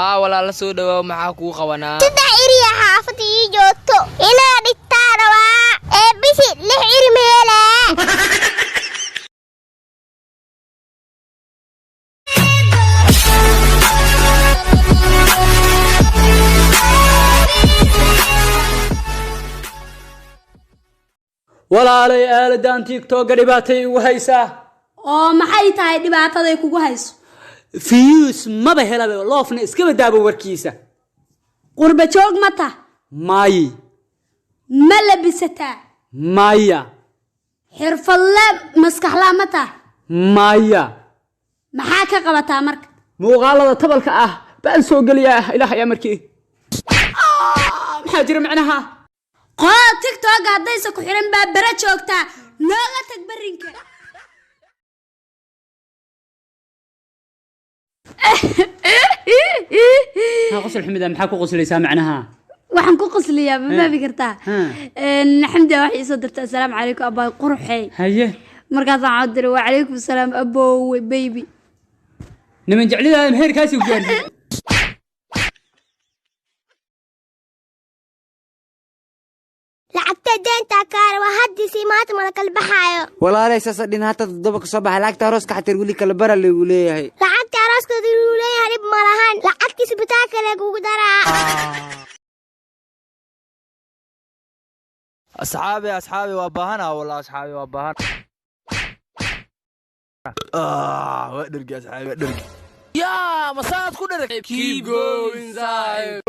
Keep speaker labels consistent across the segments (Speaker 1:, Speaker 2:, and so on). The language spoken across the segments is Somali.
Speaker 1: ها ولا la soo dhawaw maxaa ku qabanaa
Speaker 2: sida iriya xaafada ii joogto inaa dhigtaa rabaa ee bisi 6 iri meela
Speaker 3: walaalay aaladan TikTok dhibaatay ugu haysaa
Speaker 4: oo maxay tahay dhibaatada kugu hayso
Speaker 3: views maba helaba loofna iska badaabo warkiisa
Speaker 4: qurba joog mata
Speaker 3: may
Speaker 4: ma labisata
Speaker 3: maya
Speaker 4: xirfadle maskaxla mata
Speaker 3: maya
Speaker 4: maxaa ka qabataa marka
Speaker 3: muuqaalada tabalka ah baan soo galiyaa ilaahay amarkii maxaa jira macnaha
Speaker 4: qod TikTok hadaysa ku xiran baa bara joogta nooga tag barinka
Speaker 3: qosol xumida maxaa ku qoslaysaa macnaha
Speaker 4: waxaan ku qosliyaa ma baabi kartaa xamdi wax ii soo dirtay assalaamu calaykum abaa qurxay
Speaker 3: haye
Speaker 4: markaas aan cod diray wa calaykum salaam aboo baby
Speaker 3: niman jeclida heerkaasi u gaartay
Speaker 2: lacagta deenta kaar waa hadii si maanta mala kala baxaayo
Speaker 5: walaalay sasadhin hata daba ka soo baxay lacagta arooska xatir wili kala bara lagu leeyahay
Speaker 2: lacagta arooska lagu leeyahay dib malahan lacagta isbitaalka lagu daraa
Speaker 1: asxaabi waa baahana wala asxaabi waa baahan waa dhargi asxaabi waa dhargi ya masaad ku dharag keep going inside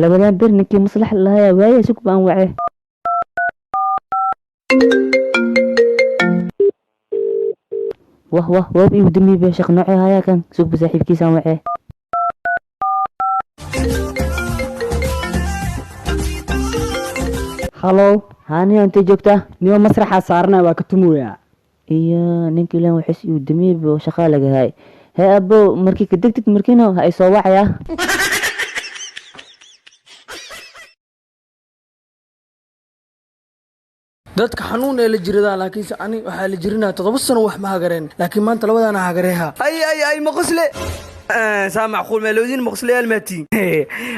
Speaker 6: labadan birninkii maslax lahayaa waaya sug baan wace wah waab igu damiibe shaq noocee hayaa kan sugba saaxiibkiisaan wace hallow haaniya intay joogtaa
Speaker 3: niyo masraxa saarnaa waa ka tumoyaa
Speaker 6: iyo ninka ilaan waxis igu damiibe oo shaqaa lagahay hee abbo markii ka degtid markiino ha isoo wacaya
Speaker 1: dadka xanuun ee la jirada laakiin ani waxa la jirinaa 7 sano wax ma hagareen laakiin maanta labadana hagareeha
Speaker 5: ay maqsle سامع خول ملودين مقصلي الماتين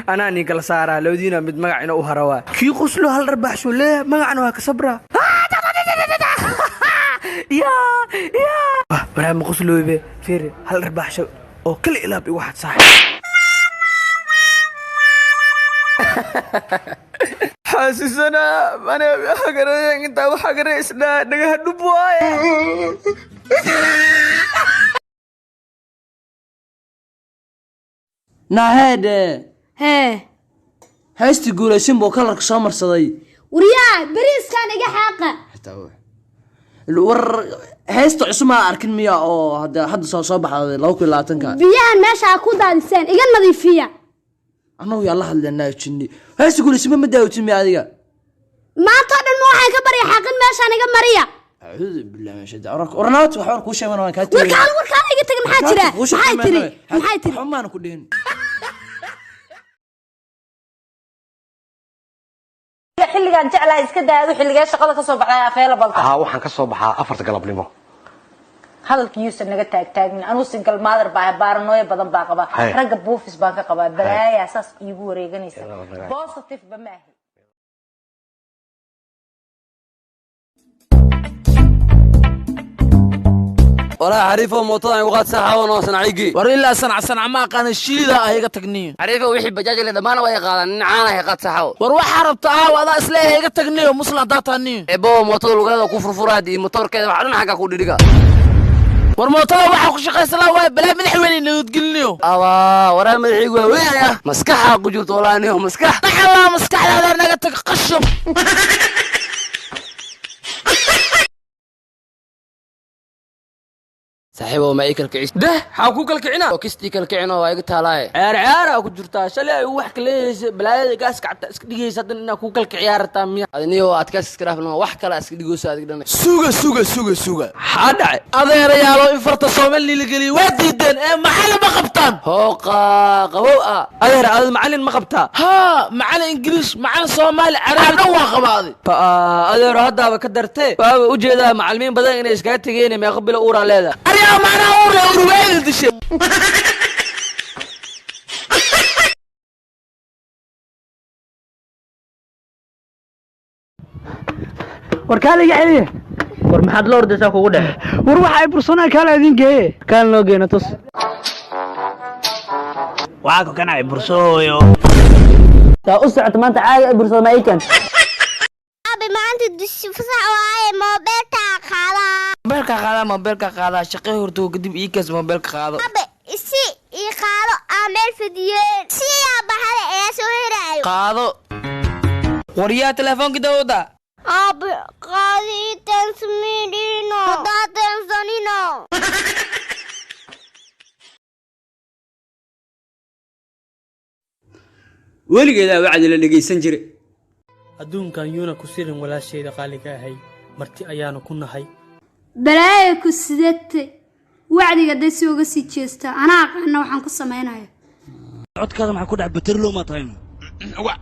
Speaker 5: انا اني قال سارة لودينا مد مقعنا وهروا كي قصلو هل ربح شو ليه مقعنا كصبره يا برا مقصلو يبي فيري هل ربح شو او كل إلاب واحد صح حاسس انا حقرين انت وحقرين اسنا نغا دبواي
Speaker 3: ناهد هاستي قول سيمبو كلرك سمر صدي
Speaker 4: وريا بريس كان iga xaaqa
Speaker 3: الور هاستو عسما arkin miya oo hada soo baxday 2020
Speaker 4: biyahan meesha ku daadiseen iga nadiifiya
Speaker 3: anoo yalla hadlana jinni haasti guul isma ma daawtin miya adiga
Speaker 4: maanta dhan waxay ka bari xaqin meesha iga mariya
Speaker 3: أعوذ بالله من الشيطان ورنات وحور كل شيء وانا كاتب
Speaker 4: وركان iga tag maxaa jira maxay tiri
Speaker 3: xumaan ku dheen
Speaker 7: xilligan jeclaa iska daado xilliga shaqada ka soo baxay afeela balka
Speaker 5: waxaan ka soo baxaa 4 galabnimo
Speaker 7: hadalkiisa naga taagtaagin anu single mother baa baaranooy badan baa qaba ragga buufis baan ka qabaa balaaya asaas igu wareeganaysa positive ba maahi
Speaker 5: ولا عريفه موطن وقت ساعه ونص عيقي
Speaker 1: وريلا سنع ما قان شيدا هيga tagniyo
Speaker 5: عريفه وحي بجاج له دمان way qaadan caana hay qad saxaw
Speaker 1: war waxa rabtaa wada isla heyga tagniyo musla daataniyo
Speaker 5: ebo mooto lugaada ku furfuraadi motorkeeda waxa dhan xaga ku dhidhiga
Speaker 1: war mootada waxa ku shaqaysanaa way balaa madaxweyne nabad gelniyo
Speaker 5: waraa madaxiigu waa weynaya maskaxa ku jirto walaaniyo
Speaker 1: maskaxdaada naga tag qashab saaxiibo ma ikal kicis dah xaa ku kal kicina oo kisti kal kicina waa iga taalay ciyaar ku jirtaa shalay ay wax kale balaayada gaaska cabta iska dhigaysa inaa ku kal ciyaarta miya adniyo aad ka iskaraafno wax kale iska dhigayso adig dhanay suga hadhay adeerayaalo in farta Soomaali la galiyo waa diideen ee maxal ma qabtaan hooqa qabow adeer aad macallin ma qabtaa ha macallin Ingiriis macallin Soomaali Carabi waa qabaaday adeer hadaba ka dartay baa u jeedaa macallimiin badan inay iska tageen ma qabila uura leedahay يا معنا أورويل دشة
Speaker 3: warkaale iga celiya
Speaker 6: war maxaad la ordaysaa kugu dhexe
Speaker 3: war waxa ay bursana kala idin geeye
Speaker 6: kaan loo geena tus
Speaker 3: waxa ku kana ay bursooyo
Speaker 6: taa u socota maanta caaga ay bursada ma ikan
Speaker 2: abi maanta dushi fasax waaye mobilka qaada
Speaker 1: shaqay horto kadib ii kaas mobilka qaado
Speaker 2: abi isi ii qaado amel fidiyeen si ya bahale ee soo hiraayo
Speaker 1: qaado wariyaa telefoonka dawda
Speaker 2: abi qaadi tansmidino datansanino
Speaker 8: weligeeda wacdi la dhageysan jiray
Speaker 5: adduunkan yuuna ku sirin walaasheeda qaaliga ahay marti ayaanu ku nahay
Speaker 4: balaaya ku sidate wacdiga day si uga sii jeesta anaa aqaana waxaan ku samaynayo
Speaker 3: codkaada maxaa ku dhac bateri loo ma tahay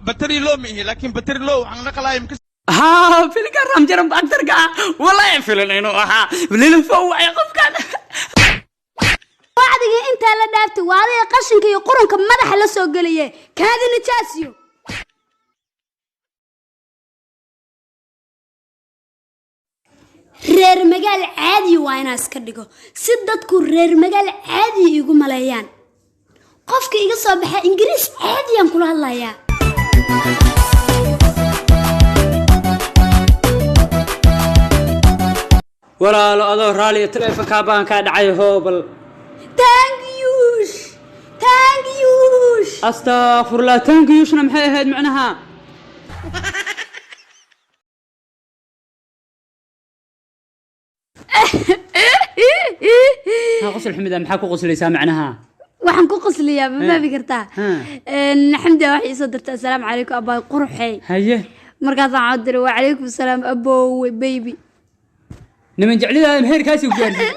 Speaker 9: bateri loo mihi laakiin bateri loo waxaan la qalaayay
Speaker 8: ها فيلم رام جرم بأكتر كا والله فيلم إنه ها فيلم فوق يا قف كان
Speaker 4: wacdiga inta la dhaaftay waadiga qashinka iyo quranka madaxa la soo galiyay kaadi nijaasiyo reer magaal caadi waa inaa iska dhigo si dadku reer magaal caadi igu maleeyaan qofka iga soo baxa ingiriis caadi aan kula hadlayaa
Speaker 8: walaalo adoo raali telefonka baan ka dhacay hoobal
Speaker 4: thank you
Speaker 8: astaghfirullah thank you shna maxay ahayd macnaha ها قصل حمد maxaa ku qoslaysaa macnaha
Speaker 4: waxaan ku qosliyaa ma fahmi kartaa xamdi waxay soo dirtay assalaamu calaykum abaa qurxay
Speaker 8: haye
Speaker 4: markaas aan diray wa calaykum salaam aboo baby
Speaker 8: niman jeclida heerkaasi u gaartay